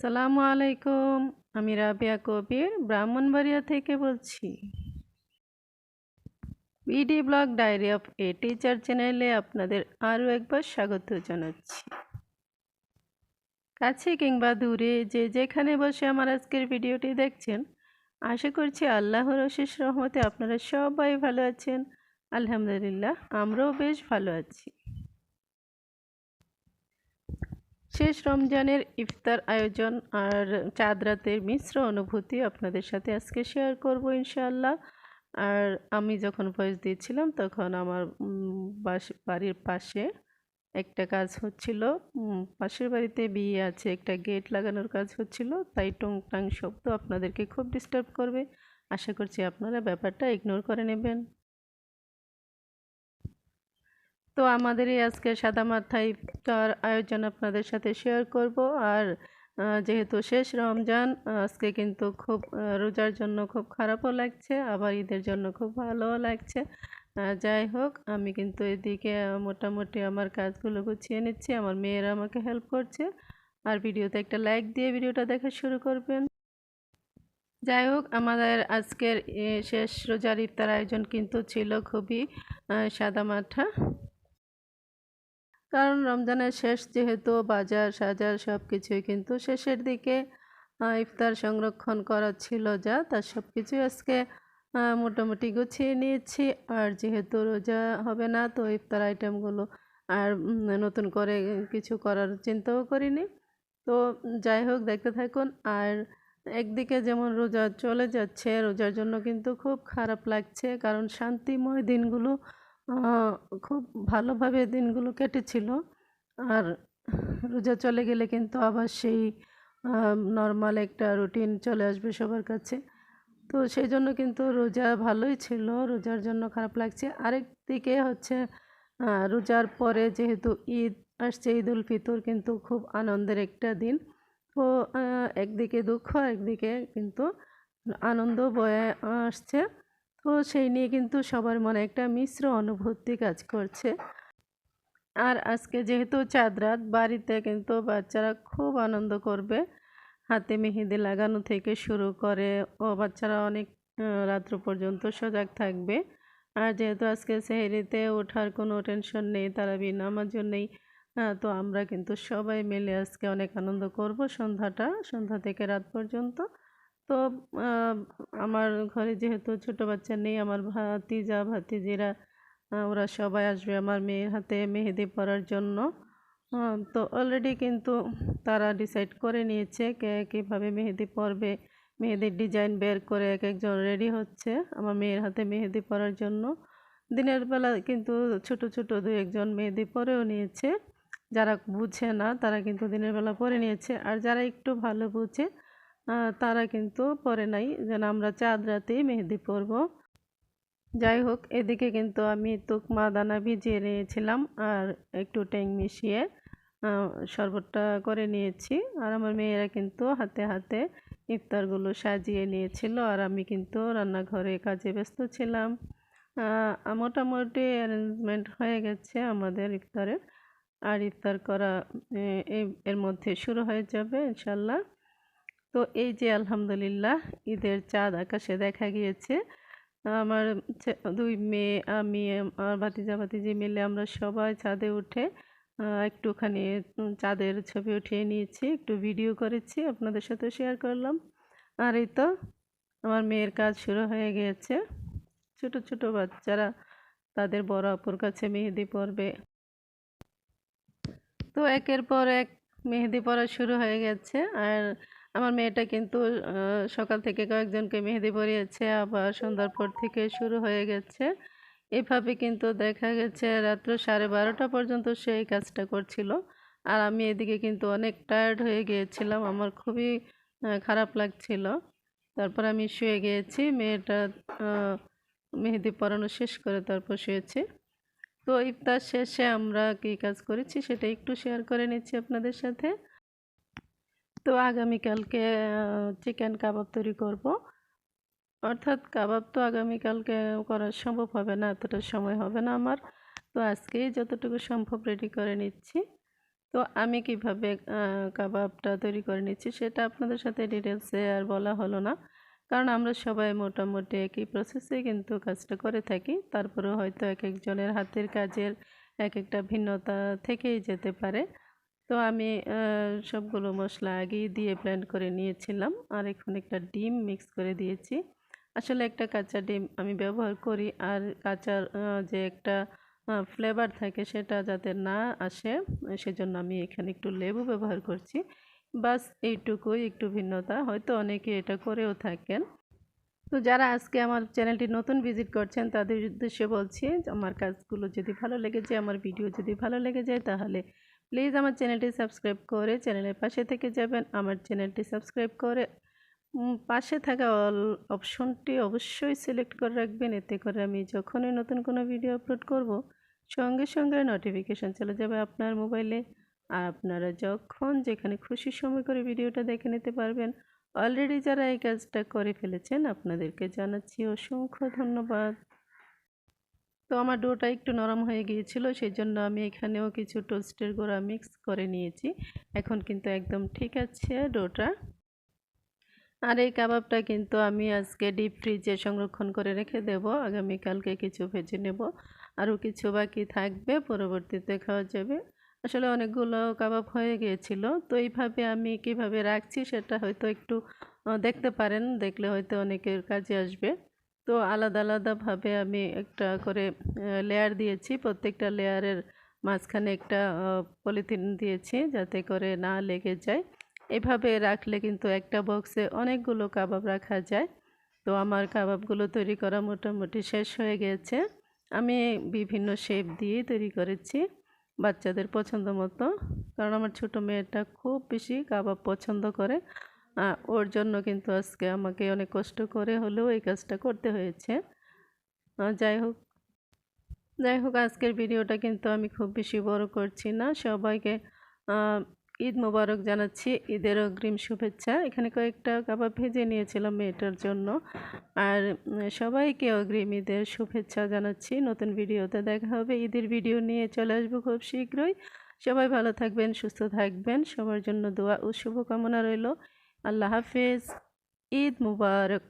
আসসালামু আলাইকুম। আমি রাবেয়া কবির ব্রাহ্মণবাড়িয়া থেকে বলছি। BD blog diary of a teacher চ্যানেলে আপনাদের আরও একবার স্বাগত জানাচ্ছি। কাছে কিংবা দূরে যে যেখানে বসে আমার আজকের ভিডিওটি দেখছেন, আশা করছি আল্লাহর অশেষ রহমতে আপনারা সবাই ভালো আছেন। আলহামদুলিল্লাহ, আমরাও বেশ ভালো আছি। শেষ রমজানের ইফতার আয়োজন আর চাঁদ রাতের মিশ্র অনুভূতি আপনাদের সাথে আজকে শেয়ার করব ইনশাআল্লাহ। আর আমি যখন ভয়েস দিয়েছিলাম তখন আমার বাড়ির পাশে একটা কাজ হচ্ছিল। পাশের বাড়িতে বিয়ে আছে, একটা গেট লাগানোর কাজ হচ্ছিল, তাই টং টাং শব্দ আপনাদেরকে খুব ডিস্টার্ব করবে। আশা করছি আপনারা ব্যাপারটা ইগনোর করে নেবেন। তো আমাদের এই আজকে সাদামাঠা ইফতার আয়োজন আপনাদের সাথে শেয়ার করব। আর যেহেতু শেষ রমজান, আজকে কিন্তু খুব রোজার জন্য খুব খারাপও লাগছে, আবার ঈদের জন্য খুব ভালোও লাগছে। যাই হোক, আমি কিন্তু এদিকে মোটামুটি আমার কাজগুলো গুছিয়ে নিচ্ছি, আমার মেয়েরা আমাকে হেল্প করছে। আর ভিডিওতে একটা লাইক দিয়ে ভিডিওটা দেখা শুরু করবেন। যাই হোক, আমাদের আজকের শেষ রোজার ইফতার আয়োজন কিন্তু ছিল খুবই সাদামাঠা। কারণ রমজানের শেষ, যেহেতু বাজার সাজার সব কিছুই কিন্তু শেষের দিকে ইফতার সংরক্ষণ করা ছিল, যা তার সব কিছুই আজকে মোটামুটি গুছিয়ে নিয়েছি। আর যেহেতু রোজা হবে না, তো ইফতার আইটেমগুলো আর নতুন করে কিছু করার চিন্তাও করিনি। তো যাই হোক, দেখতে থাকুন। আর একদিকে যেমন রোজা চলে যাচ্ছে, রোজার জন্য কিন্তু খুব খারাপ লাগছে, কারণ শান্তিময় দিনগুলো খুব ভালোভাবে দিনগুলো কেটেছিল। আর রোজা চলে গেলে কিন্তু আবার সেই নর্মাল একটা রুটিন চলে আসবে সবার কাছে। তো সেই জন্য কিন্তু রোজা ভালোই ছিল, রোজার জন্য খারাপ লাগছে। আরেক দিকে হচ্ছে রোজার পরে যেহেতু ঈদ আসছে, ঈদ উল ফিতর কিন্তু খুব আনন্দের একটা দিন। তো একদিকে দুঃখ, একদিকে কিন্তু আনন্দ বয়ে আসছে। তো সেই নিয়ে কিন্তু সবার মনে একটা মিশ্র অনুভূতি কাজ করছে। আর আজকে যেহেতু চাঁদ রাত, বাড়িতে কিন্তু বাচ্চারা খুব আনন্দ করবে। হাতে মেহেদি লাগানো থেকে শুরু করে বাচ্চারা অনেক রাত্র পর্যন্ত সজাগ থাকবে। আর যেহেতু আজকে সেহরিতে ওঠার কোনো টেনশন নেই, তারাবি নামাজও নেই, তো আমরা কিন্তু সবাই মিলে আজকে অনেক আনন্দ করব সন্ধ্যা থেকে রাত পর্যন্ত। তো আমার ঘরে যেহেতু ছোট বাচ্চা নেই, আমার ভাতিজা ভাতিজিরা ওরা সবাই আসবে আমার মেয়ের হাতে মেহেদি পরার জন্য। তো অলরেডি কিন্তু তারা ডিসাইড করে নিয়েছে কে কীভাবে মেহেদি পরবে। মেহেদির ডিজাইন বের করে এক একজন রেডি হচ্ছে আমার মেয়ের হাতে মেহেদি পরার জন্য। দিনের বেলা কিন্তু ছোট ছোট দু একজন মেহেদি পরেও নিয়েছে। যারা বুঝে না তারা কিন্তু দিনের বেলা পরে নিয়েছে, আর যারা একটু ভালো বুঝে তারা কিন্তু পরে নাই, যেন আমরা চাঁদ রাতেই মেহেদি পরবো। যাই হোক, এদিকে কিন্তু আমি তুকমা দানা ভিজিয়ে নিয়েছিলাম আর একটু ট্যাং মিশিয়ে শরবতটা করে নিয়েছি। আর আমার মেয়েরা কিন্তু হাতে হাতে ইফতারগুলো সাজিয়ে নিয়েছিল, আর আমি কিন্তু রান্নাঘরে কাজে ব্যস্ত ছিলাম। মোটামুটি অ্যারেঞ্জমেন্ট হয়ে গেছে আমাদের ইফতারের। আর ইফতার করা এর মধ্যে শুরু হয়ে যাবে ইনশাল্লাহ। তো এই যে আলহামদুলিল্লাহ, ঈদের চাঁদ আকাশে দেখা গিয়েছে। আমার দুই মেয়ে, আমি আর ভাতিজা ভাতিজি মিলে আমরা সবাই ছাদে উঠে একটুখানি চাঁদের ছবি উঠিয়ে নিয়েছি, একটু ভিডিও করেছি, আপনাদের সাথে শেয়ার করলাম। আর এই তো আমার মেয়ের কাজ শুরু হয়ে গিয়েছে। ছোট ছোট বাচ্চারা তাদের বড় আপুর কাছে মেহেদি পরবে। তো একের পর এক মেহেদি পরা শুরু হয়ে গেছে। আর আমার মেয়েটা কিন্তু সকাল থেকে কয়েকজনকে মেহেদি পরিয়েছে, আবার সন্ধ্যার পর থেকে শুরু হয়ে গেছে। এভাবে কিন্তু দেখা গেছে রাত্র 12:30 পর্যন্ত সে এই কাজটা করছিল। আর আমি এদিকে কিন্তু অনেক টায়ার্ড হয়ে গিয়েছিলাম, আমার খুবই খারাপ লাগছিল। তারপর আমি শুয়ে গিয়েছি, মেয়েটা মেহেদি পরানো শেষ করে তারপর শুয়েছি। তো ইফতার শেষে আমরা কী কাজ করেছি সেটা একটু শেয়ার করে নিচ্ছি আপনাদের সাথে। তো আগামীকালকে চিকেন কাবাব তৈরি করব। অর্থাৎ কাবাব তো আগামীকালকে করা সম্ভব হবে না, এতটা সময় হবে না আমার। তো আজকেই যতটুকু সম্ভব রেডি করে নিচ্ছি। তো আমি কিভাবে কাবাবটা তৈরি করে নিচ্ছি সেটা আপনাদের সাথে ডিটেলসে আর বলা হলো না, কারণ আমরা সবাই মোটামুটি একই প্রসেসে কিন্তু কাজটা করে থাকি। তারপরেও হয়তো এক একজনের হাতের কাজের এক একটা ভিন্নতা থেকেই যেতে পারে। তো আমি সবগুলো মশলা আগেই দিয়ে ব্লেন্ড করে নিয়েছিলাম, আর এখন একটা ডিম মিক্স করে দিয়েছি। আসলে একটা কাঁচা ডিম আমি ব্যবহার করি, আর কাঁচার যে একটা ফ্লেভার থাকে সেটা যাতে না আসে, সেজন্য আমি এখানে একটু লেবু ব্যবহার করছি। বাস এইটুকুই, একটু ভিন্নতা, হয়তো অনেকে এটা করেও থাকেন। তো যারা আজকে আমার চ্যানেলটি নতুন ভিজিট করছেন তাদের উদ্দেশ্যে বলছি, আমার কাজগুলো যদি ভালো লেগে যায়, আমার ভিডিও যদি ভালো লেগে যায়, তাহলে প্লিজ আমার চ্যানেলটি সাবস্ক্রাইব করে চ্যানেলের পাশে থেকে যাবেন। আমার চ্যানেলটি সাবস্ক্রাইব করে পাশে থাকা অল অপশনটি অবশ্যই সিলেক্ট করে রাখবেন। এতে করে আমি যখনই নতুন কোনো ভিডিও আপলোড করব, সঙ্গে সঙ্গে নোটিফিকেশান চলে যাবে আপনার মোবাইলে। আর আপনারা যখন যেখানে খুশি সময় করে ভিডিওটা দেখে নিতে পারবেন। অলরেডি যারা এই কাজটা করে ফেলেছেন আপনাদেরকে জানাচ্ছি অসংখ্য ধন্যবাদ। তো আমার ডোটা একটু নরম হয়ে গিয়েছিল, সেই জন্য আমি এখানেও কিছু টোস্টের গুঁড়া মিক্স করে নিয়েছি। এখন কিন্তু একদম ঠিক আছে ডোটা। আর এই কাবাবটা কিন্তু আমি আজকে ডিপ ফ্রিজে সংরক্ষণ করে রেখে দেব, আগামীকালকে কিছু ভেজে নেব, আরও কিছু বাকি থাকবে, পরবর্তীতে খাওয়া যাবে। আসলে অনেকগুলো কাবাব হয়ে গিয়েছিল, তো এইভাবে আমি কিভাবে রাখছি সেটা হয়তো একটু দেখতে পারেন, দেখলে হয়তো অনেকের কাজে আসবে। তো আলাদা আলাদাভাবে আমি একটা করে লেয়ার দিয়েছি, প্রত্যেকটা লেয়ারের মাঝখানে একটা পলিথিন দিয়েছি যাতে করে না লেগে যায়। এভাবে রাখলে কিন্তু একটা বক্সে অনেকগুলো কাবাব রাখা যায়। তো আমার কাবাবগুলো তৈরি করা মোটামুটি শেষ হয়ে গেছে। আমি বিভিন্ন শেপ দিয়ে তৈরি করেছি বাচ্চাদের পছন্দ মতো, কারণ আমার ছোটো মেয়েটা খুব বেশি কাবাব পছন্দ করে। ওর জন্য কিন্তু আজকে আমাকে অনেক কষ্ট করে হলেও এই কাজটা করতে হয়েছে। যাই হোক, আজকের ভিডিওটা কিন্তু আমি খুব বেশি বড় করছি না। সবাইকে ঈদ মোবারক জানাচ্ছি, ঈদের অগ্রিম শুভেচ্ছা। এখানে কয়েকটা কাবাব ভেজে নিয়েছিলাম মেয়েটার জন্য। আর সবাইকে অগ্রিম ঈদের শুভেচ্ছা জানাচ্ছি। নতুন ভিডিওতে দেখা হবে, ঈদের ভিডিও নিয়ে চলে আসবো খুব শীঘ্রই। সবাই ভালো থাকবেন, সুস্থ থাকবেন, সবার জন্য দোয়া ও শুভকামনা রইল। আল্লাহ হাফেজ, ঈদ মুবারক।